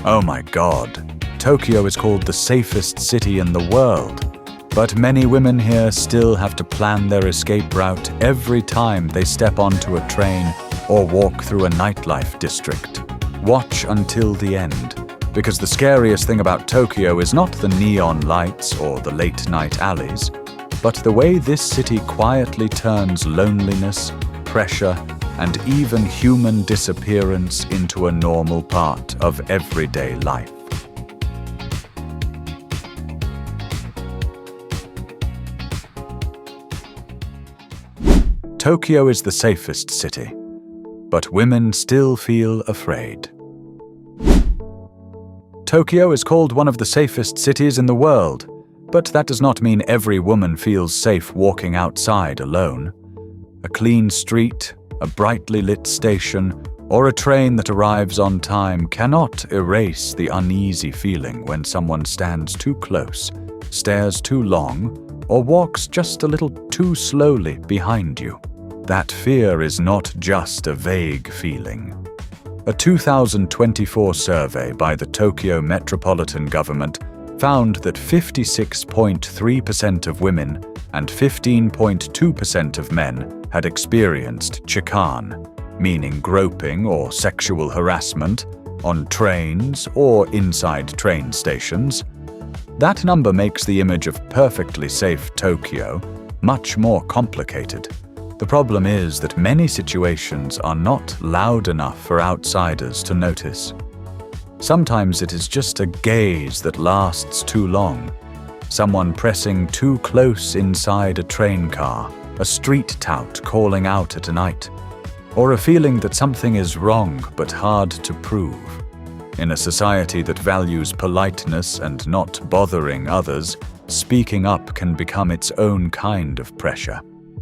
Oh my God, Tokyo is called the safest city in the world. But many women here still have to plan their escape route every time they step onto a train or walk through a nightlife district. Watch until the end, because the scariest thing about Tokyo is not the neon lights or the late-night alleys, but the way this city quietly turns loneliness, pressure, and even human disappearance into a normal part of everyday life. Tokyo is the safest city, but women still feel afraid. Tokyo is called one of the safest cities in the world, but that does not mean every woman feels safe walking outside alone. A clean street, a brightly lit station, or a train that arrives on time cannot erase the uneasy feeling when someone stands too close, stares too long, or walks just a little too slowly behind you. That fear is not just a vague feeling. A 2024 survey by the Tokyo Metropolitan Government found that 56.3% of women and 15.2% of men had experienced chikan, meaning groping or sexual harassment, on trains or inside train stations. That number makes the image of perfectly safe Tokyo much more complicated. The problem is that many situations are not loud enough for outsiders to notice. Sometimes it is just a gaze that lasts too long, someone pressing too close inside a train car, a street tout calling out at night, or a feeling that something is wrong but hard to prove. In a society that values politeness and not bothering others, speaking up can become its own kind of pressure.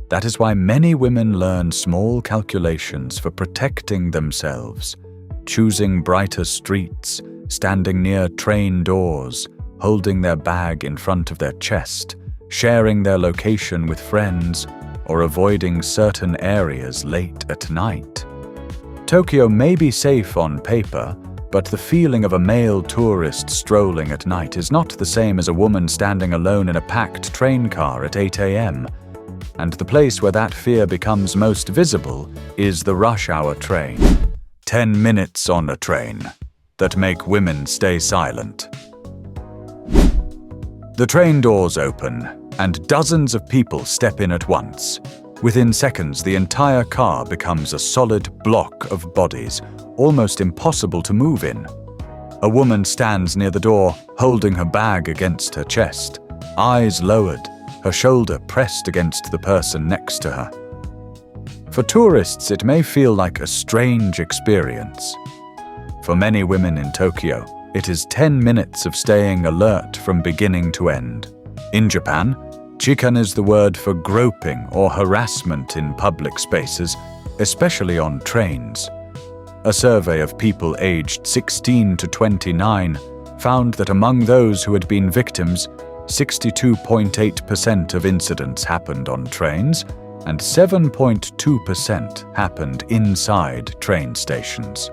That is why many women learn small calculations for protecting themselves, choosing brighter streets, standing near train doors, holding their bag in front of their chest, sharing their location with friends, or avoiding certain areas late at night. Tokyo may be safe on paper, but the feeling of a male tourist strolling at night is not the same as a woman standing alone in a packed train car at 8 a.m., and the place where that fear becomes most visible is the rush hour train. 10 minutes on a train that make women stay silent. The train doors open, and dozens of people step in at once. Within seconds, the entire car becomes a solid block of bodies, almost impossible to move in. A woman stands near the door, holding her bag against her chest, eyes lowered, her shoulder pressed against the person next to her. For tourists, it may feel like a strange experience. For many women in Tokyo, it is 10 minutes of staying alert from beginning to end. In Japan, chikan is the word for groping or harassment in public spaces, especially on trains. A survey of people aged 16 to 29 found that among those who had been victims, 62.8% of incidents happened on trains, and 7.2% happened inside train stations.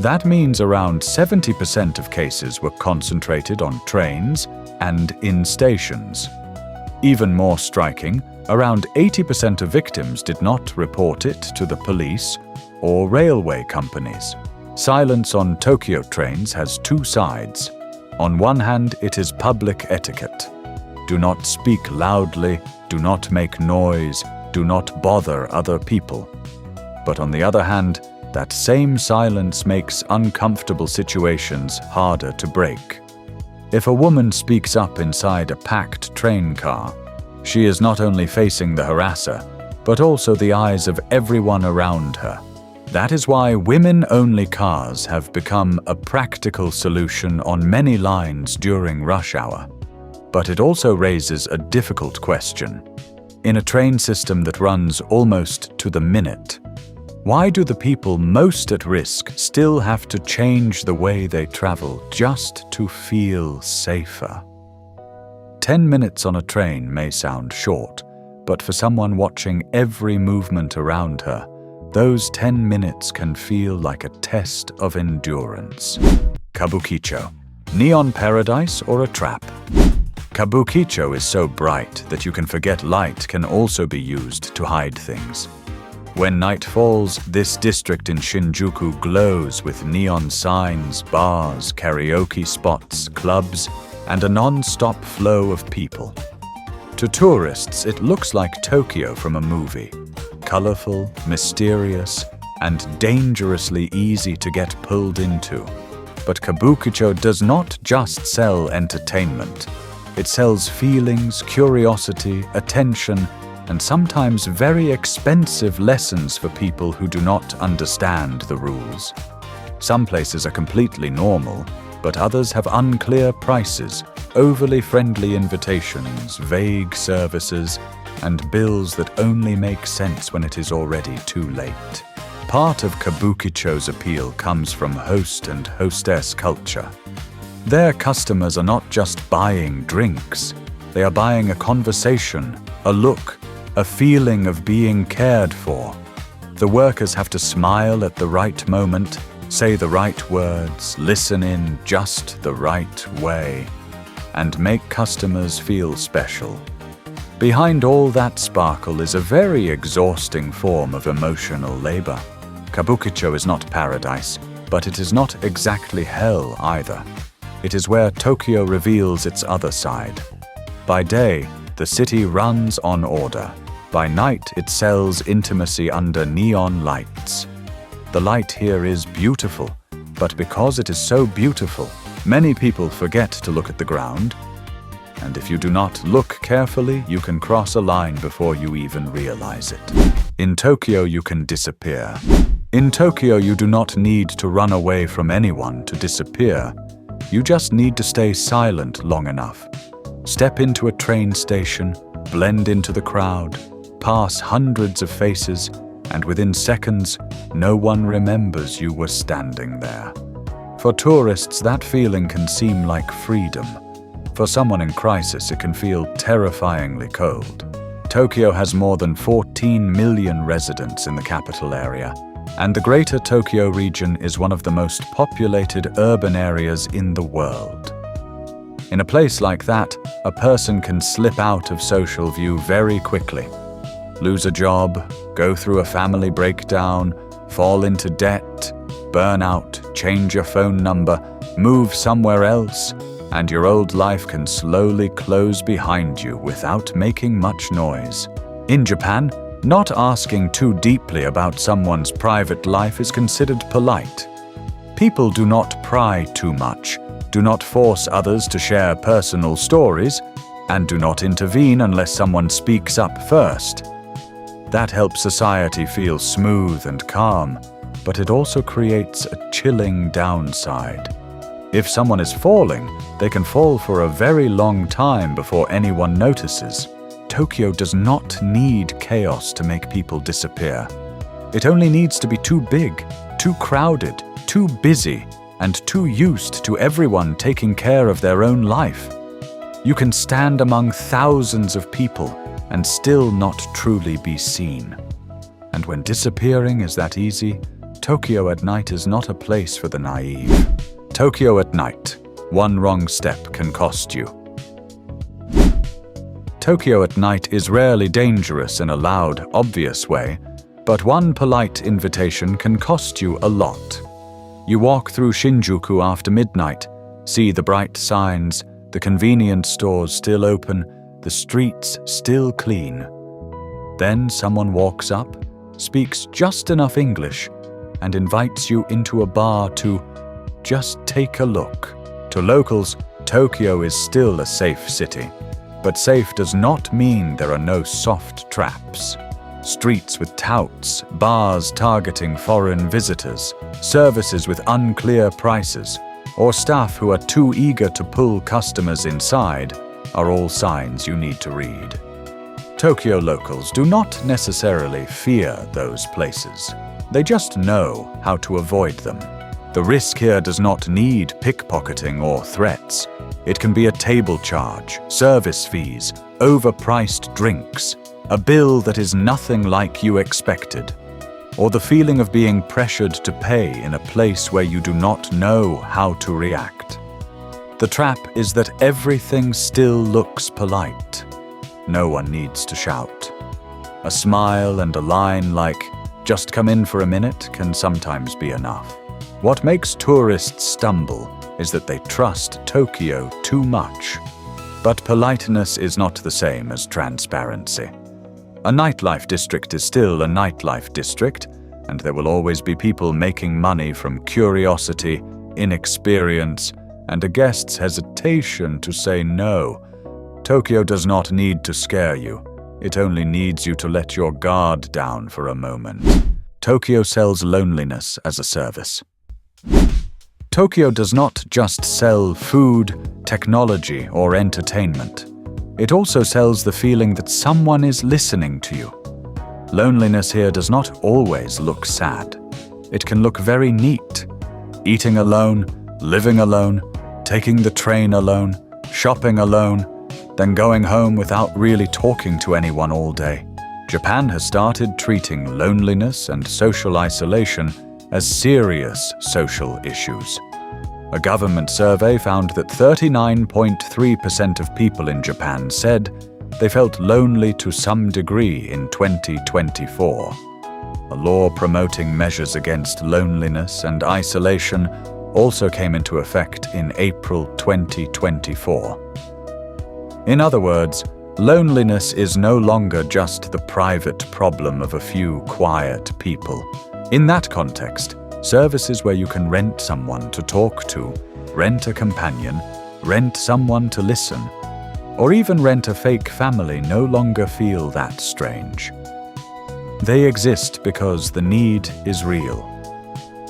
That means around 70% of cases were concentrated on trains and in stations. Even more striking, around 80% of victims did not report it to the police or railway companies. Silence on Tokyo trains has two sides. On one hand, it is public etiquette. Do not speak loudly, do not make noise, do not bother other people. But on the other hand, that same silence makes uncomfortable situations harder to break. If a woman speaks up inside a packed train car, she is not only facing the harasser, but also the eyes of everyone around her. That is why women-only cars have become a practical solution on many lines during rush hour. But it also raises a difficult question. In a train system that runs almost to the minute, why do the people most at risk still have to change the way they travel just to feel safer? 10 minutes on a train may sound short, but for someone watching every movement around her, those 10 minutes can feel like a test of endurance. Kabukicho, neon paradise or a trap? Kabukicho is so bright that you can forget light can also be used to hide things. When night falls, this district in Shinjuku glows with neon signs, bars, karaoke spots, clubs, and a non-stop flow of people. To tourists, it looks like Tokyo from a movie. Colorful, mysterious, and dangerously easy to get pulled into. But Kabukicho does not just sell entertainment. It sells feelings, curiosity, attention, and sometimes very expensive lessons for people who do not understand the rules. Some places are completely normal, but others have unclear prices, overly friendly invitations, vague services, and bills that only make sense when it is already too late. Part of Kabukicho's appeal comes from host and hostess culture. Their customers are not just buying drinks, they are buying a conversation, a look, a feeling of being cared for. The workers have to smile at the right moment, say the right words, listen in just the right way, and make customers feel special. Behind all that sparkle is a very exhausting form of emotional labor. Kabukicho is not paradise, but it is not exactly hell either. It is where Tokyo reveals its other side. By day, the city runs on order. By night, it sells intimacy under neon lights. The light here is beautiful, but because it is so beautiful, many people forget to look at the ground. And if you do not look carefully, you can cross a line before you even realize it. In Tokyo, you can disappear. In Tokyo, you do not need to run away from anyone to disappear. You just need to stay silent long enough. Step into a train station, blend into the crowd, pass hundreds of faces, and within seconds, no one remembers you were standing there. For tourists, that feeling can seem like freedom. For someone in crisis, it can feel terrifyingly cold. Tokyo has more than 14 million residents in the capital area, and the Greater Tokyo region is one of the most populated urban areas in the world. In a place like that, a person can slip out of social view very quickly. Lose a job, go through a family breakdown, fall into debt, burn out, change your phone number, move somewhere else, and your old life can slowly close behind you without making much noise. In Japan, not asking too deeply about someone's private life is considered polite. People do not pry too much, do not force others to share personal stories, and do not intervene unless someone speaks up first. That helps society feel smooth and calm, but it also creates a chilling downside. If someone is falling, they can fall for a very long time before anyone notices. Tokyo does not need chaos to make people disappear. It only needs to be too big, too crowded, too busy, and too used to everyone taking care of their own life. You can stand among thousands of people and still not truly be seen. And when disappearing is that easy, Tokyo at night is not a place for the naive. Tokyo at night. One wrong step can cost you. Tokyo at night is rarely dangerous in a loud, obvious way, but one polite invitation can cost you a lot. You walk through Shinjuku after midnight, see the bright signs, the convenience stores still open, the streets still clean. Then someone walks up, speaks just enough English, and invites you into a bar to just take a look. To locals, Tokyo is still a safe city, but safe does not mean there are no soft traps. Streets with touts, bars targeting foreign visitors, services with unclear prices, or staff who are too eager to pull customers inside are all signs you need to read. Tokyo locals do not necessarily fear those places. They just know how to avoid them. The risk here does not need pickpocketing or threats. It can be a table charge, service fees, overpriced drinks, a bill that is nothing like you expected. or the feeling of being pressured to pay in a place where you do not know how to react. The trap is that everything still looks polite. No one needs to shout. A smile and a line like, "Just come in for a minute," can sometimes be enough. What makes tourists stumble is that they trust Tokyo too much. But politeness is not the same as transparency. A nightlife district is still a nightlife district, and there will always be people making money from curiosity, inexperience, and a guest's hesitation to say no. Tokyo does not need to scare you. It only needs you to let your guard down for a moment. Tokyo sells loneliness as a service. Tokyo does not just sell food, technology, or entertainment. It also sells the feeling that someone is listening to you. Loneliness here does not always look sad. It can look very neat. Eating alone, living alone, taking the train alone, shopping alone, then going home without really talking to anyone all day. Japan has started treating loneliness and social isolation as serious social issues. A government survey found that 39.3% of people in Japan said they felt lonely to some degree in 2024. A law promoting measures against loneliness and isolation also came into effect in April 2024. In other words, loneliness is no longer just the private problem of a few quiet people. In that context, services where you can rent someone to talk to, rent a companion, rent someone to listen, or even rent a fake family no longer feel that strange. They exist because the need is real.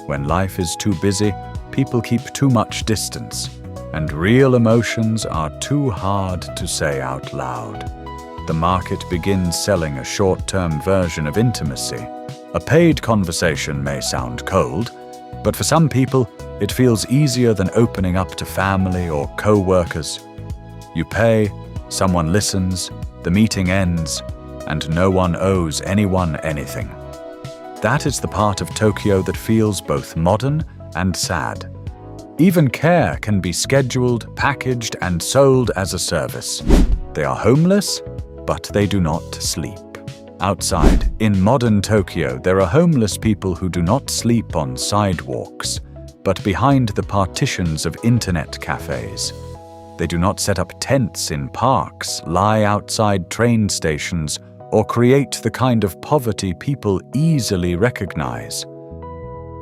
When life is too busy, people keep too much distance, and real emotions are too hard to say out loud. The market begins selling a short-term version of intimacy. A paid conversation may sound cold, but for some people, it feels easier than opening up to family or co-workers. You pay, someone listens, the meeting ends, and no one owes anyone anything. That is the part of Tokyo that feels both modern and sad. Even care can be scheduled, packaged, and sold as a service. They are homeless, but they do not sleep. Outside, in modern Tokyo, there are homeless people who do not sleep on sidewalks, but behind the partitions of internet cafes. They do not set up tents in parks, lie outside train stations, or create the kind of poverty people easily recognize.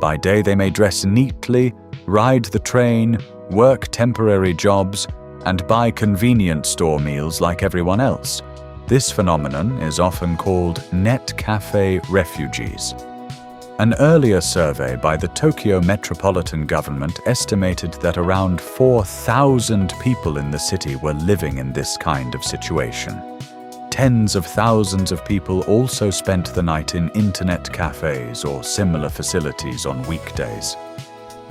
By day, they may dress neatly, ride the train, work temporary jobs, and buy convenience store meals like everyone else. This phenomenon is often called net cafe refugees. An earlier survey by the Tokyo Metropolitan Government estimated that around 4,000 people in the city were living in this kind of situation. Tens of thousands of people also spent the night in internet cafes or similar facilities on weekdays.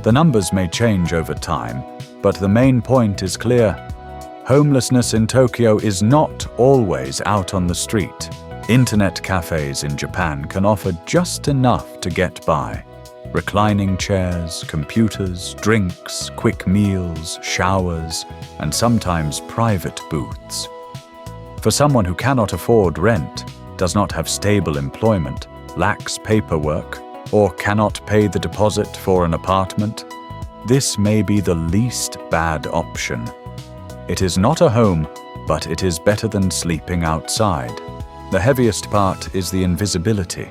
The numbers may change over time, but the main point is clear. Homelessness in Tokyo is not always out on the street. Internet cafes in Japan can offer just enough to get by. Reclining chairs, computers, drinks, quick meals, showers, and sometimes private booths. For someone who cannot afford rent, does not have stable employment, lacks paperwork, or cannot pay the deposit for an apartment, this may be the least bad option. It is not a home, but it is better than sleeping outside. The heaviest part is the invisibility.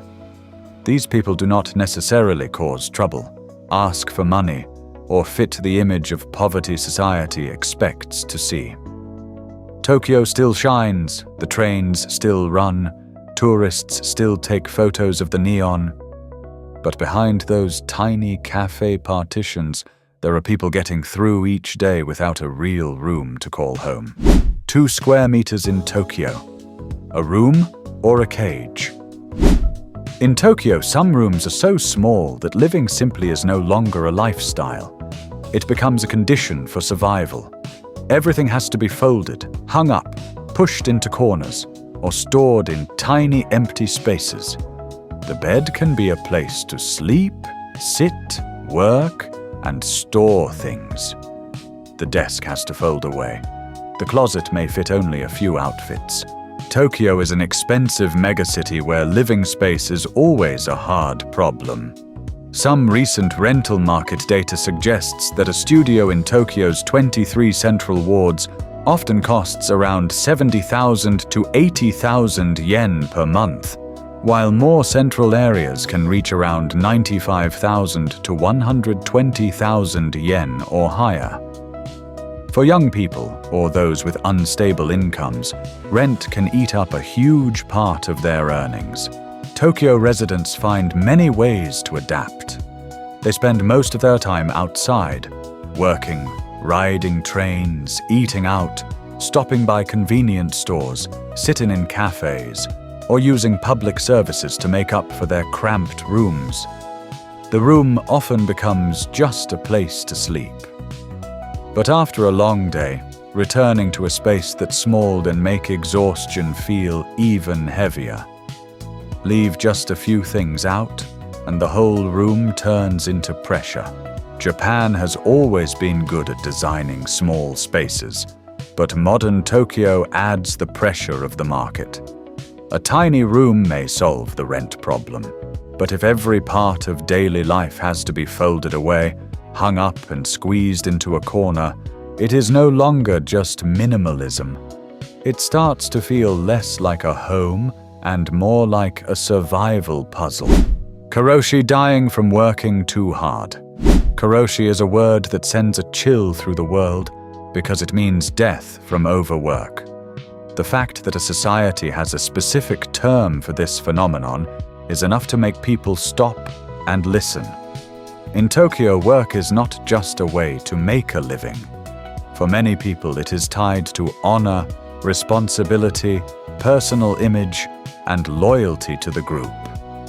These people do not necessarily cause trouble, ask for money, or fit the image of poverty society expects to see. Tokyo still shines, the trains still run, tourists still take photos of the neon. But behind those tiny cafe partitions, there are people getting through each day without a real room to call home. 2 square meters in Tokyo. A room or a cage? In Tokyo, some rooms are so small that living simply is no longer a lifestyle. It becomes a condition for survival. Everything has to be folded, hung up, pushed into corners, or stored in tiny empty spaces. The bed can be a place to sleep, sit, work, and store things. The desk has to fold away. The closet may fit only a few outfits. Tokyo is an expensive megacity where living space is always a hard problem. Some recent rental market data suggests that a studio in Tokyo's 23 central wards often costs around 70,000 to 80,000 yen per month, while more central areas can reach around 95,000 to 120,000 yen or higher. For young people or those with unstable incomes, rent can eat up a huge part of their earnings. Tokyo residents find many ways to adapt. They spend most of their time outside, working, riding trains, eating out, stopping by convenience stores, sitting in cafes, or using public services to make up for their cramped rooms. The room often becomes just a place to sleep. But after a long day, returning to a space that's small can make exhaustion feel even heavier. Leave just a few things out, and the whole room turns into pressure. Japan has always been good at designing small spaces, but modern Tokyo adds the pressure of the market. A tiny room may solve the rent problem, but if every part of daily life has to be folded away, hung up and squeezed into a corner, it is no longer just minimalism. It starts to feel less like a home and more like a survival puzzle. Karoshi, dying from working too hard. Karoshi is a word that sends a chill through the world because it means death from overwork. The fact that a society has a specific term for this phenomenon is enough to make people stop and listen. In Tokyo, work is not just a way to make a living. For many people, it is tied to honor, responsibility, personal image, and loyalty to the group.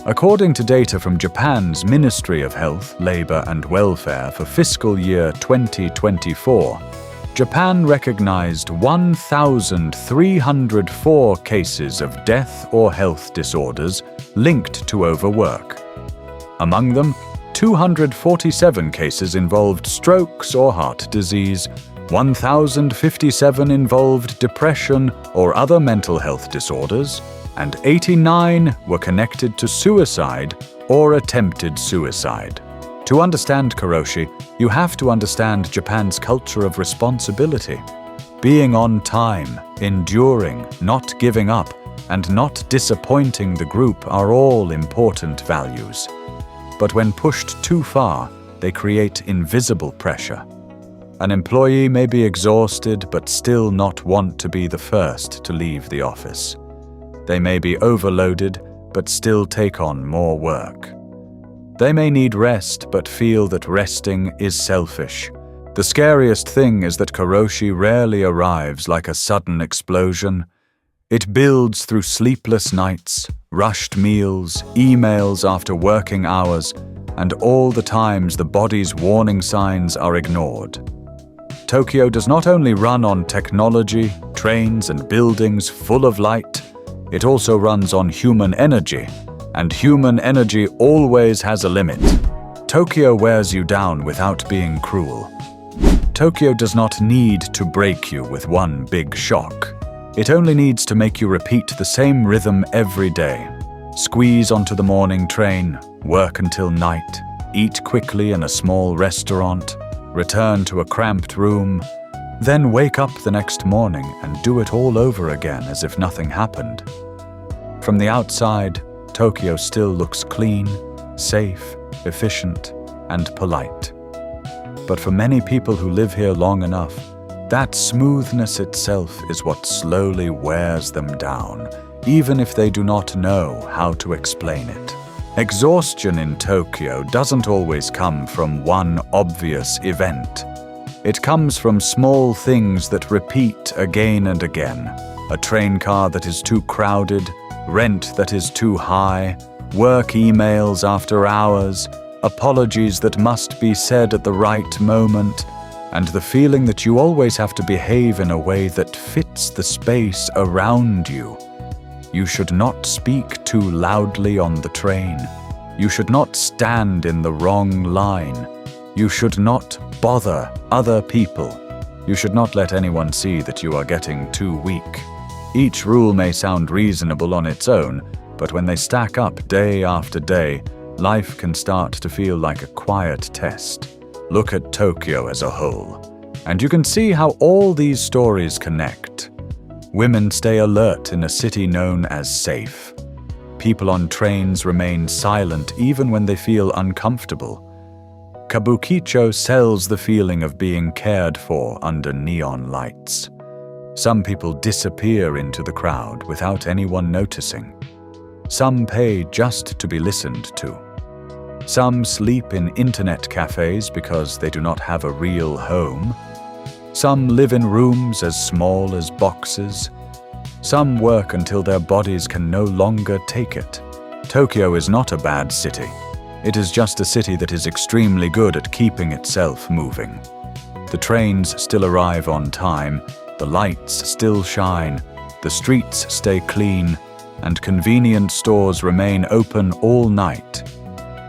According to data from Japan's Ministry of Health, Labor and Welfare for fiscal year 2024, Japan recognized 1,304 cases of death or health disorders linked to overwork. Among them, 247 cases involved strokes or heart disease, 1,057 involved depression or other mental health disorders, and 89 were connected to suicide or attempted suicide. To understand karoshi, you have to understand Japan's culture of responsibility. Being on time, enduring, not giving up, and not disappointing the group are all important values. But when pushed too far, they create invisible pressure. An employee may be exhausted but still not want to be the first to leave the office. They may be overloaded but still take on more work. They may need rest but feel that resting is selfish. The scariest thing is that karoshi rarely arrives like a sudden explosion. It builds through sleepless nights, rushed meals, emails after working hours, and all the times the body's warning signs are ignored. Tokyo does not only run on technology, trains and buildings full of light, it also runs on human energy, and human energy always has a limit. Tokyo wears you down without being cruel. Tokyo does not need to break you with one big shock. It only needs to make you repeat the same rhythm every day. Squeeze onto the morning train, work until night, eat quickly in a small restaurant, return to a cramped room, then wake up the next morning and do it all over again as if nothing happened. From the outside, Tokyo still looks clean, safe, efficient, and polite. But for many people who live here long enough, that smoothness itself is what slowly wears them down, even if they do not know how to explain it. Exhaustion in Tokyo doesn't always come from one obvious event. It comes from small things that repeat again and again. A train car that is too crowded, rent that is too high, work emails after hours, apologies that must be said at the right moment, and the feeling that you always have to behave in a way that fits the space around you. You should not speak too loudly on the train. You should not stand in the wrong line. You should not bother other people. You should not let anyone see that you are getting too weak. Each rule may sound reasonable on its own, but when they stack up day after day, life can start to feel like a quiet test. Look at Tokyo as a whole, and you can see how all these stories connect. Women stay alert in a city known as safe. People on trains remain silent even when they feel uncomfortable. Kabukicho sells the feeling of being cared for under neon lights. Some people disappear into the crowd without anyone noticing. Some pay just to be listened to. Some sleep in internet cafes because they do not have a real home. Some live in rooms as small as boxes. Some work until their bodies can no longer take it. Tokyo is not a bad city. It is just a city that is extremely good at keeping itself moving. The trains still arrive on time, the lights still shine, the streets stay clean, and convenience stores remain open all night.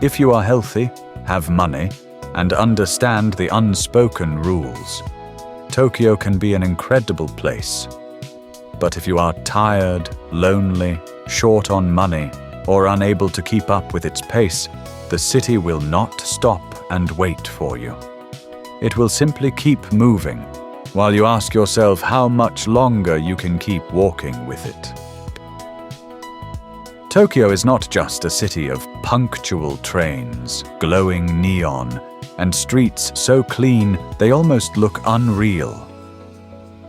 If you are healthy, have money, and understand the unspoken rules, Tokyo can be an incredible place. But if you are tired, lonely, short on money, or unable to keep up with its pace, the city will not stop and wait for you. It will simply keep moving, while you ask yourself how much longer you can keep walking with it. Tokyo is not just a city of punctual trains, glowing neon, and streets so clean they almost look unreal.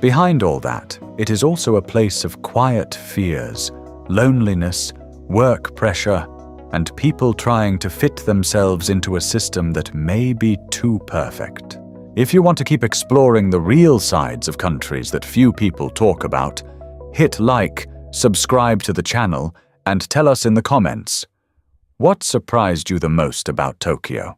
Behind all that, it is also a place of quiet fears, loneliness, work pressure, and people trying to fit themselves into a system that may be too perfect. If you want to keep exploring the real sides of countries that few people talk about, hit like, subscribe to the channel, and tell us in the comments, what surprised you the most about Tokyo?